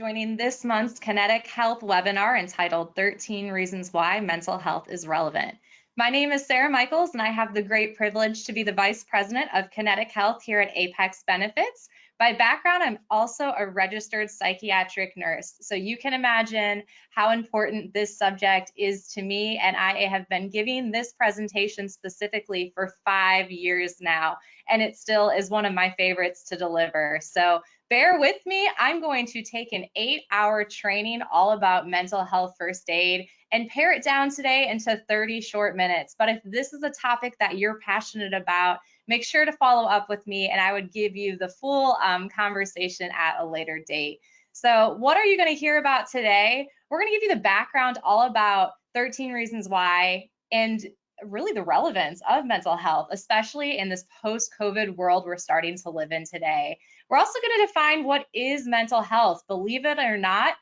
joining this month's Kinetiq Health webinar entitled 13 Reasons Why Mental Health is Relevant. My name is Sarah Michaels, and I have the great privilege to be the Vice President of Kinetiq Health here at Apex Benefits. By background, I'm also a registered psychiatric nurse, so you can imagine how important this subject is to me, and I have been giving this presentation specifically for 5 years now, and it still is one of my favorites to deliver. So bear with me. I'm going to take an 8-hour training all about mental health first aid and pare it down today into 30 short minutes. But if this is a topic that you're passionate about, make sure to follow up with me and I would give you the full conversation at a later date. So what are you going to hear about today? We're going to give you the background all about 13 reasons why and really the relevance of mental health, especially in this post-COVID world we're starting to live in today. We're also going to define what is mental health. Believe it or not,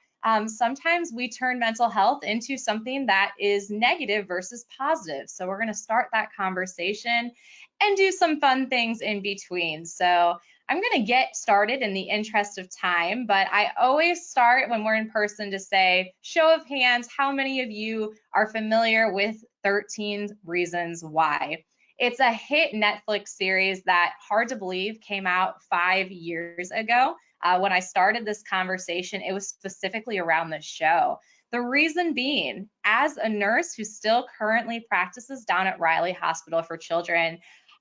sometimes we turn mental health into something that is negative versus positive. So we're going to start that conversation and do some fun things in between. So I'm going to get started in the interest of time, but I always start when we're in person to say, show of hands, how many of you are familiar with 13 Reasons Why? It's a hit Netflix series that, hard to believe, came out 5 years ago. When I started this conversation, it was specifically around this show. The reason being, as a nurse who still currently practices down at Riley Hospital for Children,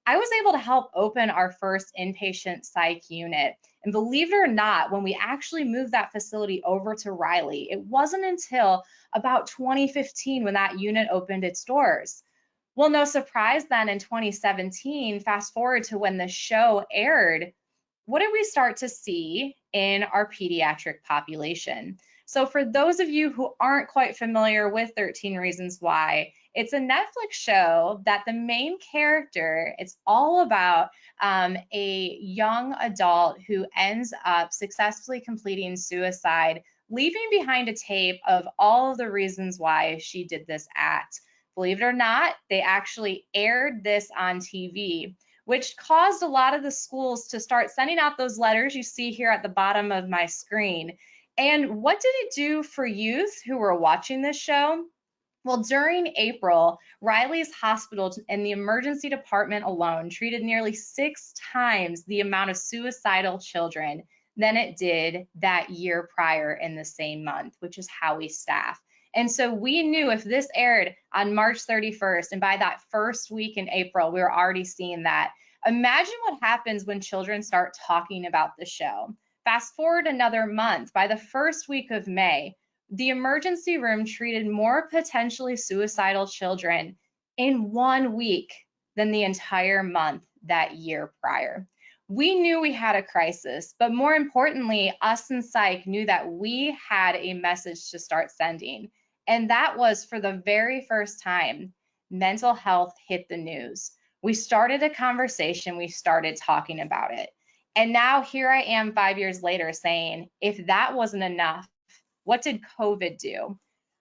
I was able to help open our first inpatient psych unit. And believe it or not, when we actually moved that facility over to Riley, it wasn't until about 2015 when that unit opened its doors. Well, no surprise then in 2017, fast forward to when the show aired, what did we start to see in our pediatric population? So for those of you who aren't quite familiar with 13 Reasons Why, it's a Netflix show that the main character, it's all about a young adult who ends up successfully completing suicide, leaving behind a tape of all of the reasons why she did this act. Believe it or not, they actually aired this on TV, which caused a lot of the schools to start sending out those letters you see here at the bottom of my screen. And what did it do for youth who were watching this show? Well, during April, Riley's hospital and the emergency department alone treated nearly 6 times the amount of suicidal children than it did that year prior in the same month, which is how we staff. And so we knew if this aired on March 31st, and by that first week in April, we were already seeing that. Imagine what happens when children start talking about the show. Fast forward another month, by the first week of May, the emergency room treated more potentially suicidal children in 1 week than the entire month that year prior. We knew we had a crisis, but more importantly, us in psych knew that we had a message to start sending. And that was, for the very first time, mental health hit the news. We started a conversation, we started talking about it. And now here I am 5 years later saying, if that wasn't enough, what did COVID do?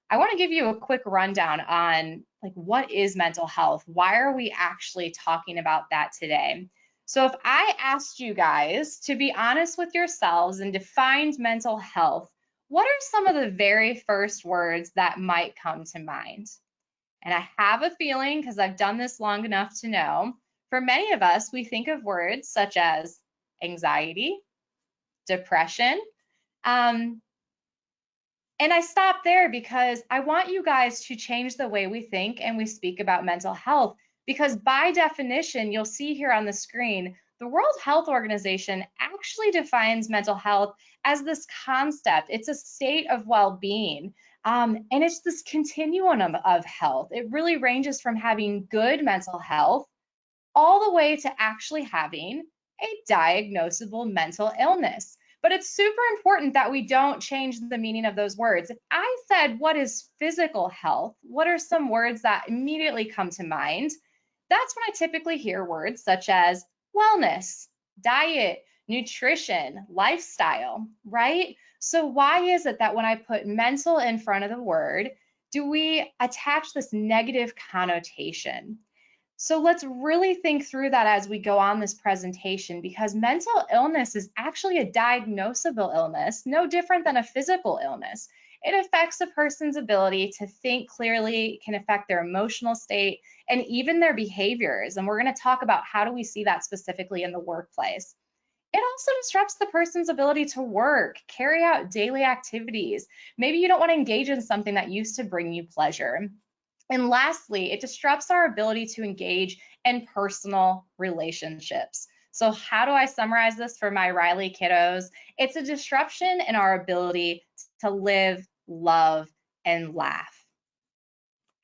I want to give you a quick rundown on what is mental health? Why are we actually talking about that today? So if I asked you guys to be honest with yourselves and define mental health, what are some of the very first words that might come to mind? And I have a feeling, because I've done this long enough to know, for many of us, we think of words such as anxiety, depression, and I stop there because I want you guys to change the way we think and we speak about mental health, because by definition, you'll see here on the screen, the World Health Organization actually defines mental health as this concept. It's a state of well-being, and it's this continuum of health. It really ranges from having good mental health all the way to actually having a diagnosable mental illness. But it's super important that we don't change the meaning of those words. If I said, what is physical health? What are some words that immediately come to mind? That's when I typically hear words such as wellness, diet, nutrition, lifestyle, right? So why is it that when I put mental in front of the word, do we attach this negative connotation? So let's really think through that as we go on this presentation, because mental illness is actually a diagnosable illness, no different than a physical illness. It affects a person's ability to think clearly, can affect their emotional state, and even their behaviors. And we're going to talk about how do we see that specifically in the workplace. It also disrupts the person's ability to work, carry out daily activities. Maybe you don't want to engage in something that used to bring you pleasure. And lastly, it disrupts our ability to engage in personal relationships. So how do I summarize this for my Riley kiddos? It's a disruption in our ability to live, love, and laugh.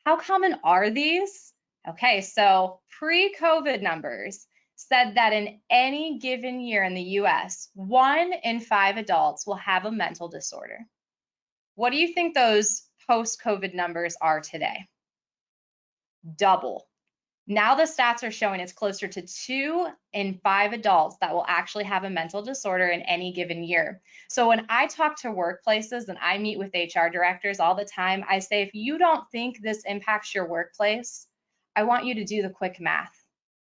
How common are these? Okay, so pre-COVID numbers said that in any given year in the US, 1 in 5 adults will have a mental disorder. What do you think those post-COVID numbers are today? Double. Now the stats are showing it's closer to 2 in 5 adults that will actually have a mental disorder in any given year. So when I talk to workplaces and I meet with HR directors all the time, I say, if you don't think this impacts your workplace, I want you to do the quick math.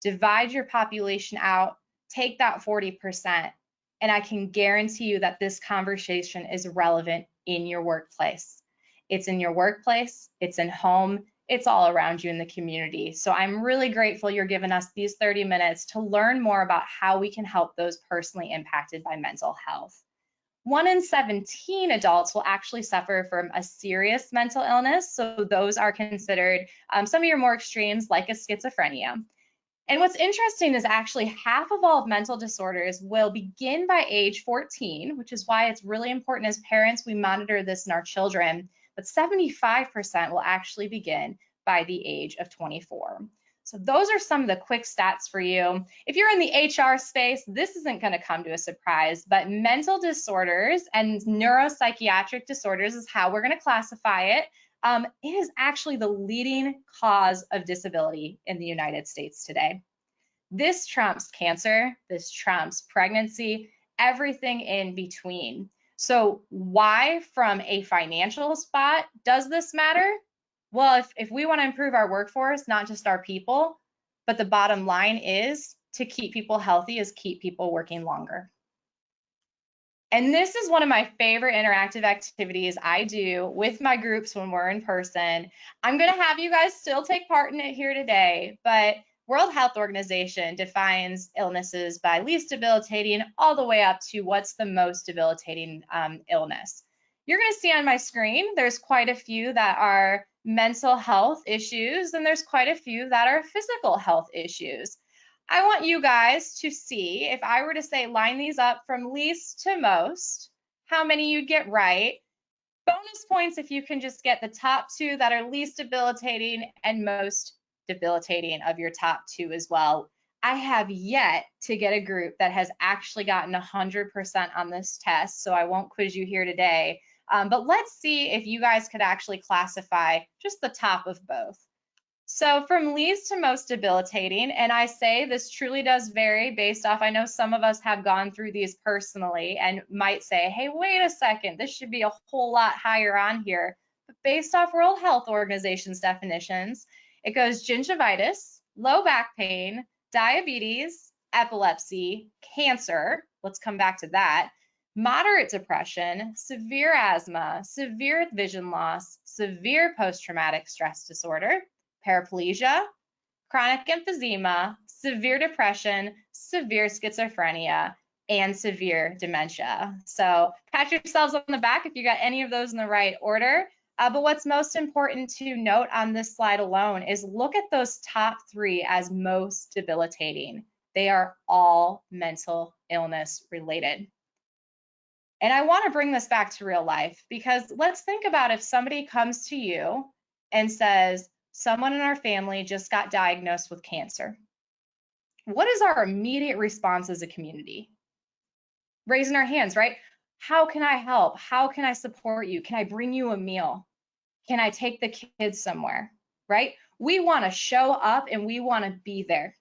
Divide your population out, take that 40%, and I can guarantee you that this conversation is relevant in your workplace. It's in your workplace, it's in home, it's all around you in the community. So I'm really grateful you're giving us these 30 minutes to learn more about how we can help those personally impacted by mental health. 1 in 17 adults will actually suffer from a serious mental illness. So those are considered some of your more extremes, like a schizophrenia. And what's interesting is actually half of all mental disorders will begin by age 14, which is why it's really important as parents we monitor this in our children, but 75% will actually begin by the age of 24. So those are some of the quick stats for you. If you're in the HR space, this isn't going to come to a surprise, but mental disorders and neuropsychiatric disorders is how we're going to classify it. It is actually the leading cause of disability in the United States today. This trumps cancer, this trumps pregnancy, everything in between. So why from a financial spot does this matter? Well, if we want to improve our workforce, not just our people, but the bottom line is to keep people healthy is keep people working longer. And this is one of my favorite interactive activities I do with my groups when we're in person. I'm going to have you guys still take part in it here today, but World Health Organization defines illnesses by least debilitating all the way up to what's the most debilitating illness. You're going to see on my screen, there's quite a few that are mental health issues, and there's quite a few that are physical health issues. I want you guys to see, if I were to say line these up from least to most, how many you'd get right. Bonus points if you can just get the top 2 that are least debilitating and most debilitating of your top 2 as well. I have yet to get a group that has actually gotten 100% on this test, so I won't quiz you here today. But let's see if you guys could actually classify just the top of both. So from least to most debilitating, and I say this truly does vary based off, I know some of us have gone through these personally and might say, hey, wait a second, this should be a whole lot higher on here. But based off World Health Organization's definitions, it goes gingivitis, low back pain, diabetes, epilepsy, cancer, let's come back to that, moderate depression, severe asthma, severe vision loss, severe post-traumatic stress disorder, paraplegia, chronic emphysema, severe depression, severe schizophrenia, and severe dementia. So pat yourselves on the back if you got any of those in the right order. But what's most important to note on this slide alone is look at those top 3 as most debilitating. They are all mental illness related. And I want to bring this back to real life, because let's think about if somebody comes to you and says, someone in our family just got diagnosed with cancer. What is our immediate response as a community? Raising our hands, right? How can I help? How can I support you? Can I bring you a meal? Can I take the kids somewhere, right? We want to show up and we want to be there.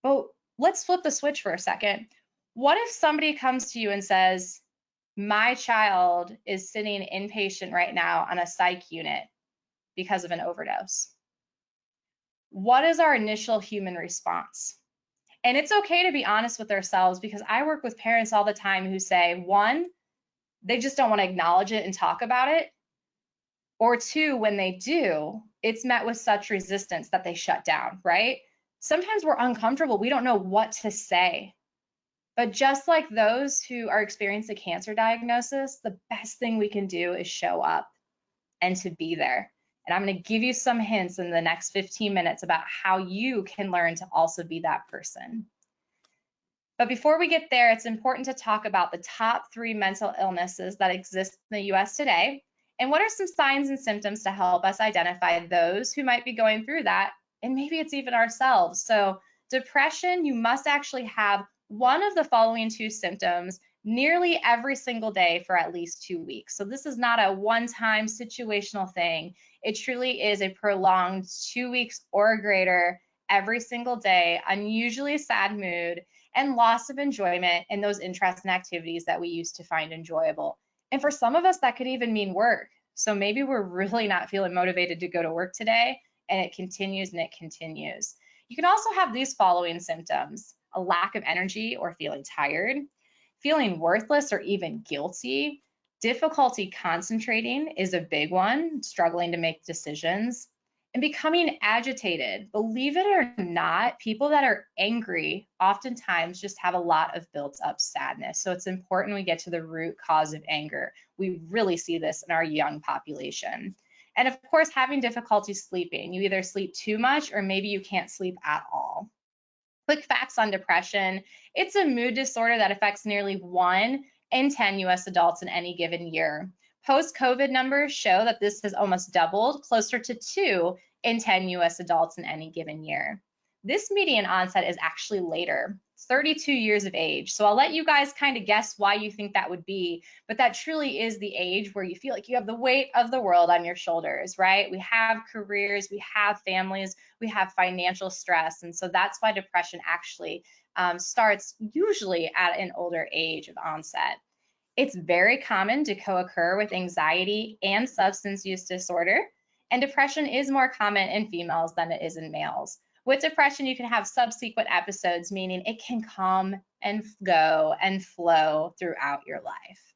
But let's flip the switch for a second. What if somebody comes to you and says, my child is sitting inpatient right now on a psych unit because of an overdose? what is our initial human response? And it's okay to be honest with ourselves, because I work with parents all the time who say, one, they just don't want to acknowledge it and talk about it. Or two, when they do, it's met with such resistance that they shut down, right? Sometimes we're uncomfortable. We don't know what to say. But just like those who are experiencing a cancer diagnosis, the best thing we can do is show up and to be there. And I'm going to give you some hints in the next 15 minutes about how you can learn to also be that person. But before we get there, it's important to talk about the top 3 mental illnesses that exist in the US today, and what are some signs and symptoms to help us identify those who might be going through that, and maybe it's even ourselves. So depression, you must actually have one of the following 2 symptoms nearly every single day for at least 2 weeks. So this is not a one-time situational thing. It truly is a prolonged 2 weeks or greater every single day, unusually sad mood, and loss of enjoyment in those interests and activities that we used to find enjoyable. And for some of us, that could even mean work. So maybe we're really not feeling motivated to go to work today, and it continues and it continues. You can also have these following symptoms: a lack of energy or feeling tired, feeling worthless or even guilty, difficulty concentrating is a big one, struggling to make decisions, and becoming agitated. Believe it or not, people that are angry oftentimes just have a lot of built up sadness. So it's important we get to the root cause of anger. We really see this in our young population. And of course, having difficulty sleeping. You either sleep too much or maybe you can't sleep at all. Quick facts on depression. It's a mood disorder that affects nearly 1 in 10 US adults in any given year. Post-COVID numbers show that this has almost doubled, closer to 2 in 10 US adults in any given year. This median onset is actually later. It's 32 years of age. So I'll let you guys kind of guess why you think that would be, but that truly is the age where you feel like you have the weight of the world on your shoulders, right? We have careers, we have families, we have financial stress. And so that's why depression actually starts usually at an older age of onset. It's very common to co-occur with anxiety and substance use disorder, and depression is more common in females than it is in males. With depression, you can have subsequent episodes, meaning it can come and go and flow throughout your life.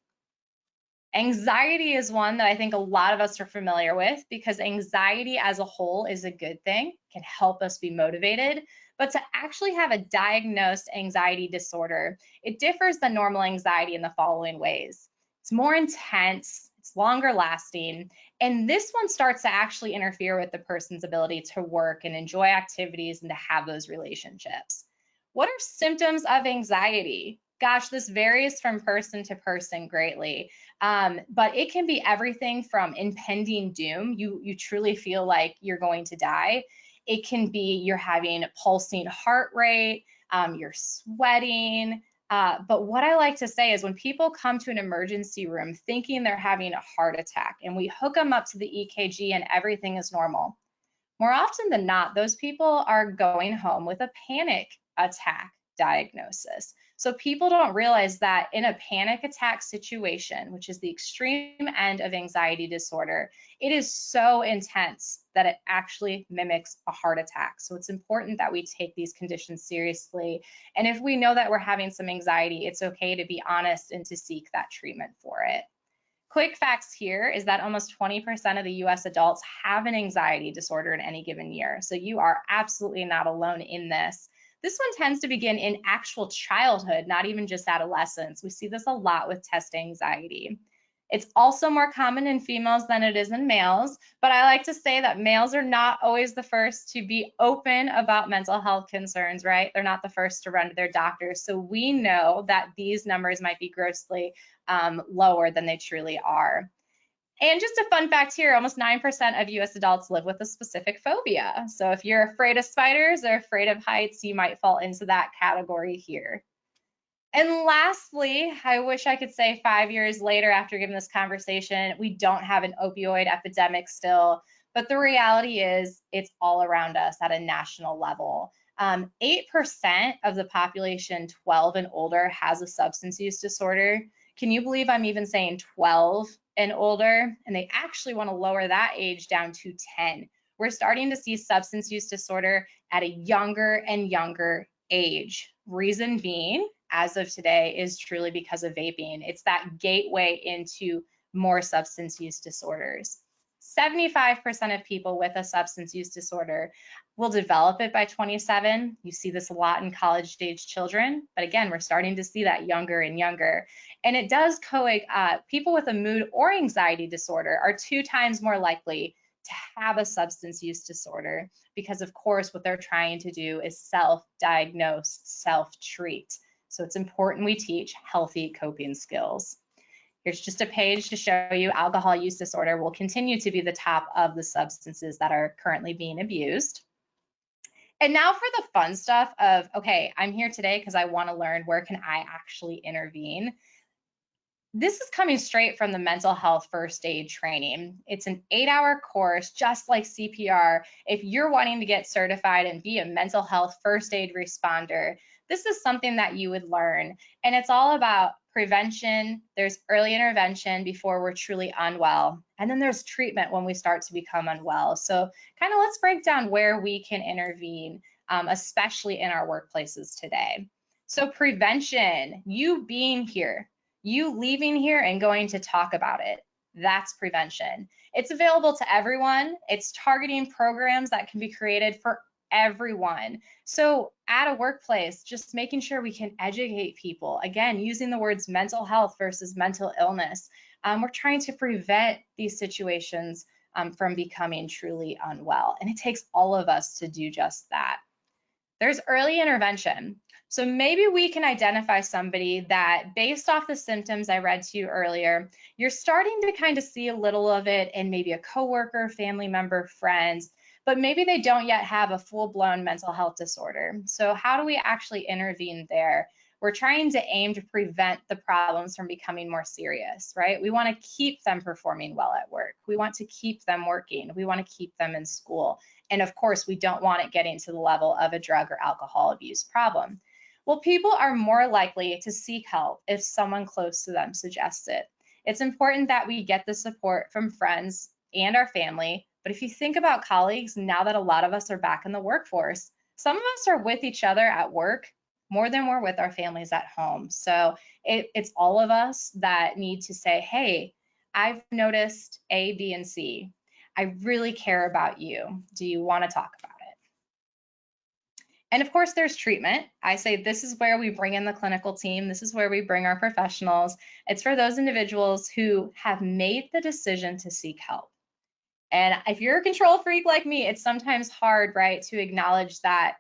Anxiety is one that I think a lot of us are familiar with, because anxiety as a whole is a good thing, can help us be motivated. But to actually have a diagnosed anxiety disorder, it differs than normal anxiety in the following ways. It's more intense, it's longer lasting, and this one starts to actually interfere with the person's ability to work and enjoy activities and to have those relationships. What are symptoms of anxiety? Gosh, this varies from person to person greatly, but it can be everything from impending doom. You truly feel like you're going to die. It can be you're having a pulsing heart rate, you're sweating. But what I like to say is when people come to an emergency room thinking they're having a heart attack and we hook them up to the EKG and everything is normal, more often than not, those people are going home with a panic attack diagnosis. So people don't realize that in a panic attack situation, which is the extreme end of anxiety disorder, it is so intense that it actually mimics a heart attack. So it's important that we take these conditions seriously. And if we know that we're having some anxiety, it's okay to be honest and to seek that treatment for it. Quick facts here is that almost 20% of the US adults have an anxiety disorder in any given year. So you are absolutely not alone in this. This one tends to begin in actual childhood, not even just adolescence. We see this a lot with test anxiety. It's also more common in females than it is in males, but I like to say that males are not always the first to be open about mental health concerns, right? They're not the first to run to their doctors. So we know that these numbers might be grossly lower than they truly are. And just a fun fact here, almost 9% of US adults live with a specific phobia. So if you're afraid of spiders or afraid of heights, you might fall into that category here. And lastly, I wish I could say 5 years later after giving this conversation, we don't have an opioid epidemic still, but the reality is it's all around us at a national level. 8% of the population 12 and older has a substance use disorder. Can you believe I'm even saying 12 and older? And they actually want to lower that age down to 10. we're starting to see substance use disorder at a younger and younger age. Reason being, as of today, is truly because of vaping. It's that gateway into more substance use disorders. 75% of people with a substance use disorder will develop it by 27. You see this a lot in college-age children, but again, we're starting to see that younger and younger. And it does people with a mood or anxiety disorder are 2 times more likely to have a substance use disorder because, of course, what they're trying to do is self-diagnose, self-treat. So it's important we teach healthy coping skills. Here's just a page to show you alcohol use disorder will continue to be the top of the substances that are currently being abused. And now for the fun stuff of, okay, I'm here today because I want to learn where can I actually intervene. This is coming straight from the mental health first aid training. It's an 8-hour course, just like CPR. If you're wanting to get certified and be a mental health first aid responder, this is something that you would learn. And it's all about prevention. There's early intervention before we're truly unwell. And then there's treatment when we start to become unwell. So kind of let's break down where we can intervene, especially in our workplaces today. So prevention, you being here, you leaving here and going to talk about it. That's prevention. It's available to everyone. It's targeting programs that can be created for everyone. So at a workplace, just making sure we can educate people. Again, using the words mental health versus mental illness. We're trying to prevent these situations from becoming truly unwell. And it takes all of us to do just that. There's early intervention. So maybe we can identify somebody that, based off the symptoms I read to you earlier, you're starting to kind of see a little of it in maybe a coworker, family member, friends, but maybe they don't yet have a full-blown mental health disorder. So how do we actually intervene there? We're trying to aim to prevent the problems from becoming more serious, right? We want to keep them performing well at work. We want to keep them working. We want to keep them in school. And of course, we don't want it getting to the level of a drug or alcohol abuse problem. Well, people are more likely to seek help if someone close to them suggests it. It's important that we get the support from friends and our family. But if you think about colleagues, now that a lot of us are back in the workforce, some of us are with each other at work more than we're with our families at home. So it's all of us that need to say, hey, I've noticed A, B, and C. I really care about you. Do you want to talk about it? And of course, there's treatment. I say this is where we bring in the clinical team. This is where we bring our professionals. It's for those individuals who have made the decision to seek help. And if you're a control freak like me, it's sometimes hard, right, to acknowledge that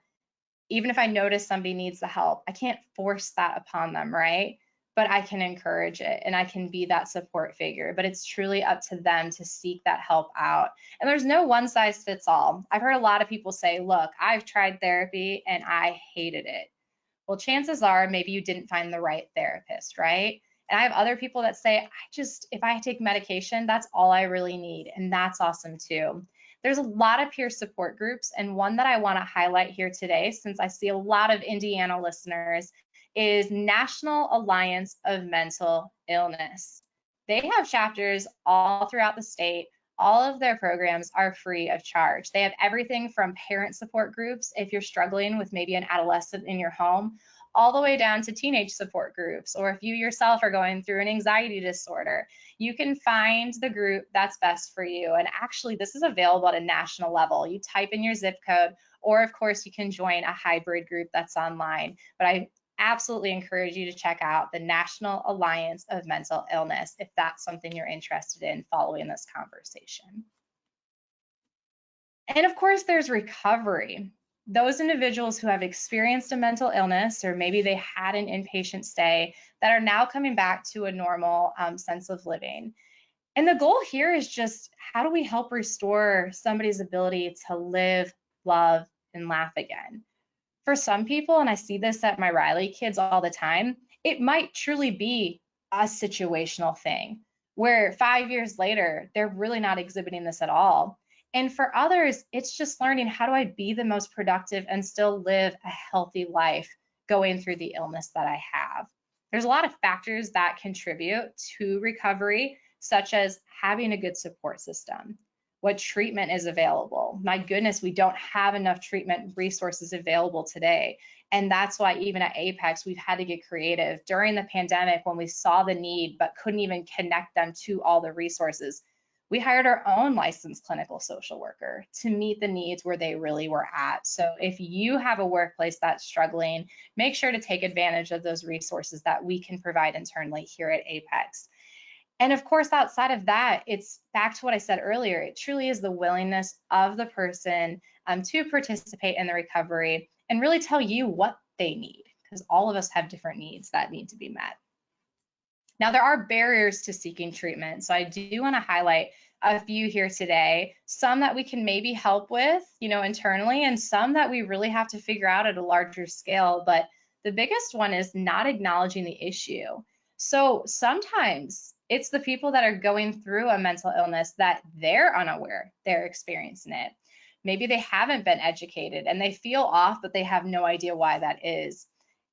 even if I notice somebody needs the help, I can't force that upon them, right? But I can encourage it and I can be that support figure. But it's truly up to them to seek that help out. And there's no one size fits all. I've heard a lot of people say, look, I've tried therapy and I hated it. Well, chances are maybe you didn't find the right therapist, right? And I have other people that say, if I take medication, that's all I really need. And that's awesome too. There's a lot of peer support groups, and one that I want to highlight here today, since I see a lot of Indiana listeners, is National Alliance of Mental Illness. They have chapters all throughout the state. All of their programs are free of charge. They have everything from parent support groups, if you're struggling with maybe an adolescent in your home, all the way down to teenage support groups, or if you yourself are going through an anxiety disorder, you can find the group that's best for you. And actually, this is available at a national level. You type in your zip code, or of course, you can join a hybrid group that's online. But I absolutely encourage you to check out the National Alliance of Mental Illness if that's something you're interested in following this conversation. And of course, there's recovery. Those individuals who have experienced a mental illness, or maybe they had an inpatient stay, that are now coming back to a normal sense of living. And the goal here is just, how do we help restore somebody's ability to live, love, and laugh again? For some people, and I see this at my Riley kids all the time, it might truly be a situational thing where 5 years later, they're really not exhibiting this at all. And for others, it's just learning, how do I be the most productive and still live a healthy life going through the illness that I have? There's a lot of factors that contribute to recovery, such as having a good support system. what treatment is available. My goodness, we don't have enough treatment resources available today. And that's why even at Apex, we've had to get creative. During the pandemic, when we saw the need but couldn't even connect them to all the resources, we hired our own licensed clinical social worker to meet the needs where they really were at. So if you have a workplace that's struggling, make sure to take advantage of those resources that we can provide internally here at Apex. And of course, outside of that, it's back to what I said earlier. It truly is the willingness of the person to participate in the recovery and really tell you what they need, because all of us have different needs that need to be met. Now, there are barriers to seeking treatment, so I do want to highlight a few here today, some that we can maybe help with, internally, and some that we really have to figure out at a larger scale. But the biggest one is not acknowledging the issue. So sometimes it's the people that are going through a mental illness that they're unaware they're experiencing it. Maybe they haven't been educated and they feel off, but they have no idea why that is.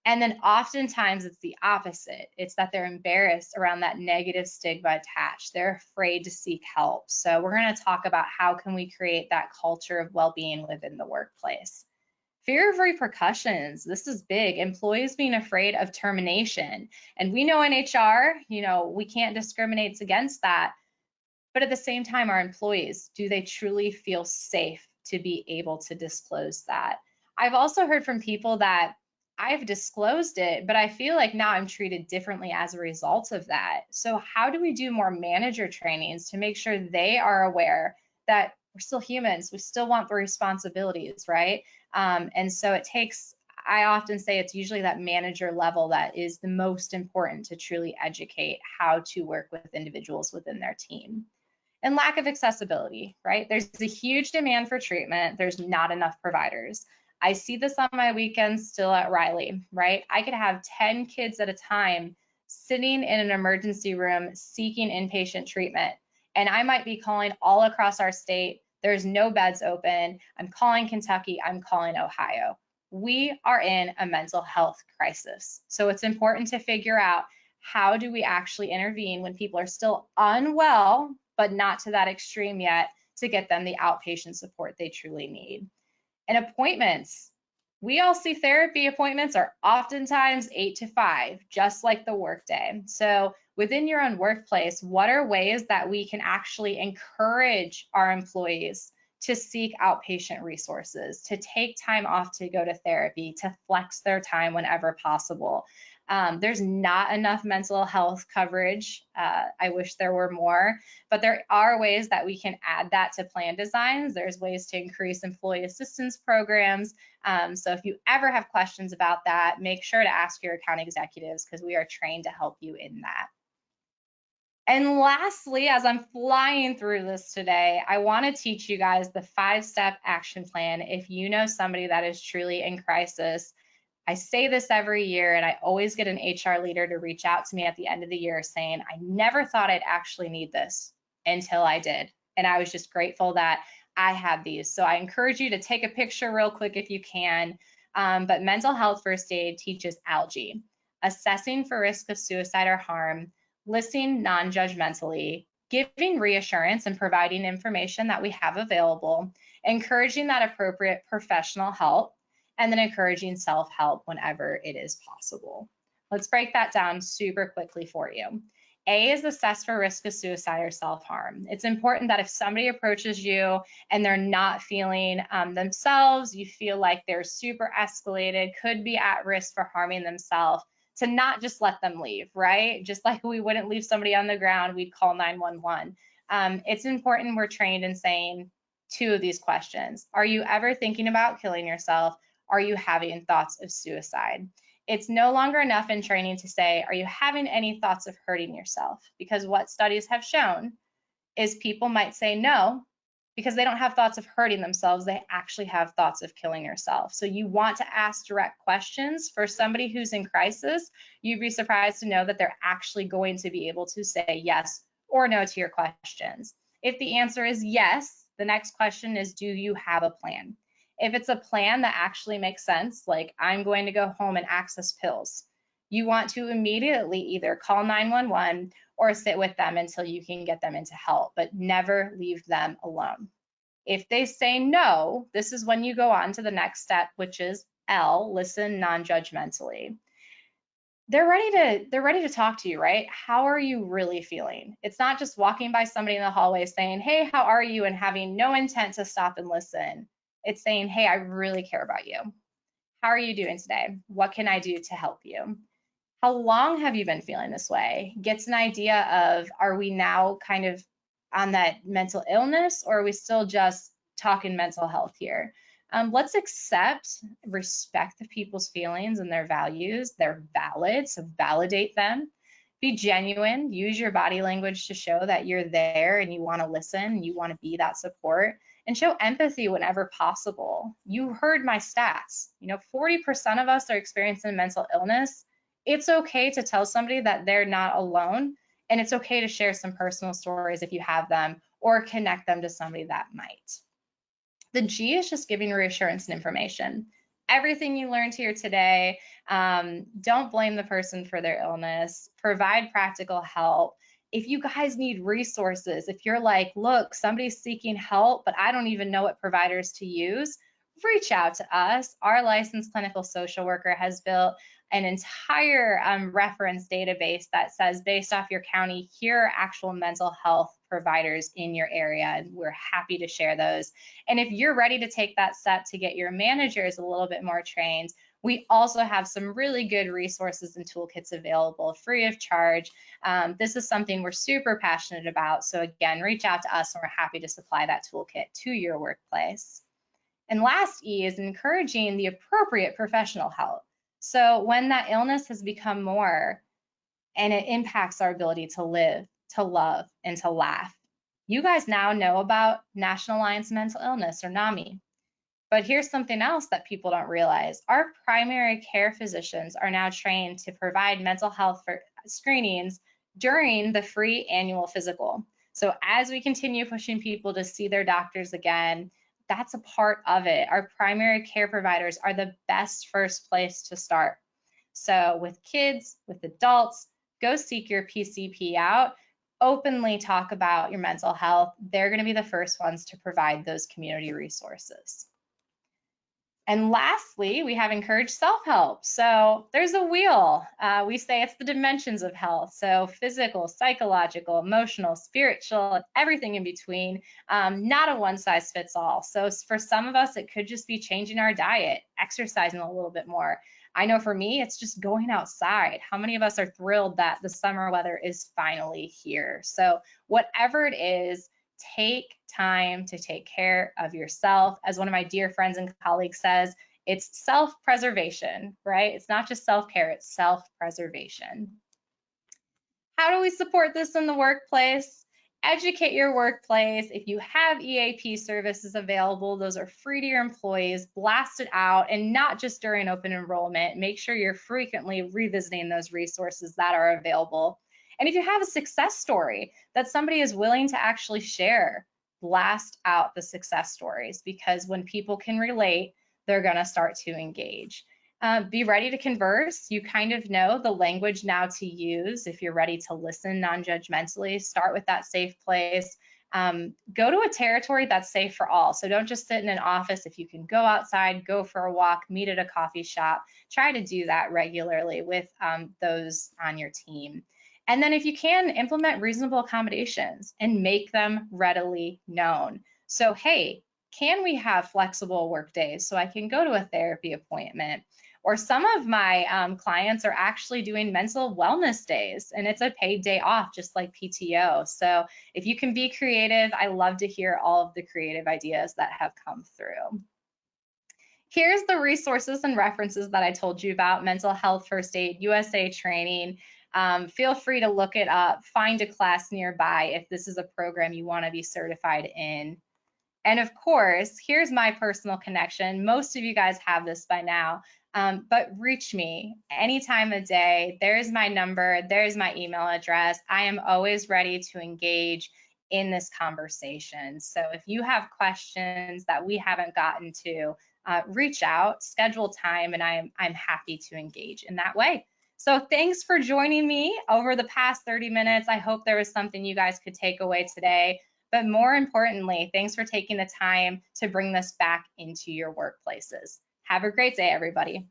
And then oftentimes it's the opposite. It's that they're embarrassed around that negative stigma attached. They're afraid to seek help. So we're going to talk about how can we create that culture of well-being within the workplace. Fear of repercussions. This is big. Employees being afraid of termination. And we know in HR, we can't discriminate against that. But at the same time, our employees, do they truly feel safe to be able to disclose that? I've also heard from people that I've disclosed it, but I feel like now I'm treated differently as a result of that. So how do we do more manager trainings to make sure they are aware that we're still humans, we still want the responsibilities, right? And so I often say it's usually that manager level that is the most important to truly educate how to work with individuals within their team. And lack of accessibility, right? There's a huge demand for treatment. There's not enough providers. I see this on my weekends still at Riley, right? I could have 10 kids at a time sitting in an emergency room seeking inpatient treatment. And I might be calling all across our state. There's no beds open. I'm calling Kentucky. I'm calling Ohio. We are in a mental health crisis. So it's important to figure out how do we actually intervene when people are still unwell, but not to that extreme yet, to get them the outpatient support they truly need. And appointments, we all see therapy appointments are oftentimes 8 to 5, just like the workday. So within your own workplace, what are ways that we can actually encourage our employees to seek outpatient resources, to take time off to go to therapy, to flex their time whenever possible? There's not enough mental health coverage. I wish there were more, but there are ways that we can add that to plan designs. There's ways to increase employee assistance programs. So if you ever have questions about that, make sure to ask your account executives because we are trained to help you in that. And lastly, as I'm flying through this today, I want to teach you guys the 5-step action plan if you know somebody that is truly in crisis. I say this every year, and I always get an HR leader to reach out to me at the end of the year saying, I never thought I'd actually need this until I did. And I was just grateful that I had these. So I encourage you to take a picture real quick if you can. But mental health first aid teaches ALGE, assessing for risk of suicide or harm, listening non-judgmentally, giving reassurance and providing information that we have available, encouraging that appropriate professional help, and then encouraging self-help whenever it is possible. Let's break that down super quickly for you. A is assess for risk of suicide or self-harm. It's important that if somebody approaches you and they're not feeling themselves, you feel like they're super escalated, could be at risk for harming themselves, to not just let them leave, right? Just like we wouldn't leave somebody on the ground, we'd call 911. It's important we're trained in saying 2 of these questions. Are you ever thinking about killing yourself? Are you having thoughts of suicide? It's no longer enough in training to say, are you having any thoughts of hurting yourself? Because what studies have shown is people might say no because they don't have thoughts of hurting themselves. They actually have thoughts of killing yourself. So you want to ask direct questions. For somebody who's in crisis, you'd be surprised to know that they're actually going to be able to say yes or no to your questions. If the answer is yes, the next question is, do you have a plan? If it's a plan that actually makes sense, like I'm going to go home and access pills, you want to immediately either call 911 or sit with them until you can get them into help, but never leave them alone. If they say no, this is when you go on to the next step, which is L, listen non-judgmentally. They're ready to talk to you, right? How are you really feeling? It's not just walking by somebody in the hallway saying, "Hey, how are you?" and having no intent to stop and listen. It's saying, "Hey, I really care about you. How are you doing today? What can I do to help you? How long have you been feeling this way?" Gets an idea of, are we now kind of on that mental illness, or are we still just talking mental health here? Let's accept, respect the people's feelings and their values. They're valid, so validate them. Be genuine, use your body language to show that you're there and you want to listen, you want to be that support, and show empathy whenever possible. You heard my stats. 40% of us are experiencing mental illness. It's okay to tell somebody that they're not alone, and it's okay to share some personal stories if you have them, or connect them to somebody that might. The G is just giving reassurance and information. Everything you learned here today, don't blame the person for their illness, provide practical help. If you guys need resources, if you're like, look, somebody's seeking help, but I don't even know what providers to use, reach out to us. Our licensed clinical social worker has built an entire reference database that says, based off your county, here are actual mental health providers in your area, and we're happy to share those. And if you're ready to take that step to get your managers a little bit more trained, we also have some really good resources and toolkits available free of charge. This is something we're super passionate about. So again, reach out to us and we're happy to supply that toolkit to your workplace. And last E is encouraging the appropriate professional help. So when that illness has become more and it impacts our ability to live, to love, and to laugh, you guys now know about National Alliance on Mental Illness, or NAMI. But here's something else that people don't realize. Our primary care physicians are now trained to provide mental health screenings during the free annual physical. So as we continue pushing people to see their doctors again, that's a part of it. Our primary care providers are the best first place to start. So with kids, with adults, go seek your PCP out, openly talk about your mental health. They're going to be the first ones to provide those community resources. And lastly, we have encouraged self-help. So there's a wheel. We say it's the dimensions of health. So physical, psychological, emotional, spiritual, everything in between. Not a one size fits all. So for some of us, it could just be changing our diet, exercising a little bit more. I know for me, it's just going outside. How many of us are thrilled that the summer weather is finally here? So whatever it is, take time to take care of yourself. As one of my dear friends and colleagues says, it's self-preservation, right? It's not just self-care, it's self-preservation. How do we support this in the workplace? Educate your workplace. If you have EAP services available, those are free to your employees. Blast it out, and not just during open enrollment. Make sure you're frequently revisiting those resources that are available. And if you have a success story that somebody is willing to actually share, blast out the success stories, because when people can relate, they're going to start to engage. Be ready to converse. You kind of know the language now to use if you're ready to listen non-judgmentally. Start with that safe place. Go to a territory that's safe for all. So don't just sit in an office. If you can go outside, go for a walk, meet at a coffee shop, try to do that regularly with those on your team. And then if you can, implement reasonable accommodations and make them readily known. So, hey, can we have flexible work days so I can go to a therapy appointment? Or some of my clients are actually doing mental wellness days, and it's a paid day off, just like PTO. So if you can be creative, I love to hear all of the creative ideas that have come through. Here's the resources and references that I told you about: Mental Health First Aid USA training. Feel free to look it up, find a class nearby if this is a program you want to be certified in. And of course, here's my personal connection. Most of you guys have this by now, but reach me any time of day. There's my number, there's my email address. I am always ready to engage in this conversation. So if you have questions that we haven't gotten to, reach out, schedule time, and I'm happy to engage in that way. So thanks for joining me over the past 30 minutes. I hope there was something you guys could take away today. But more importantly, thanks for taking the time to bring this back into your workplaces. Have a great day, everybody.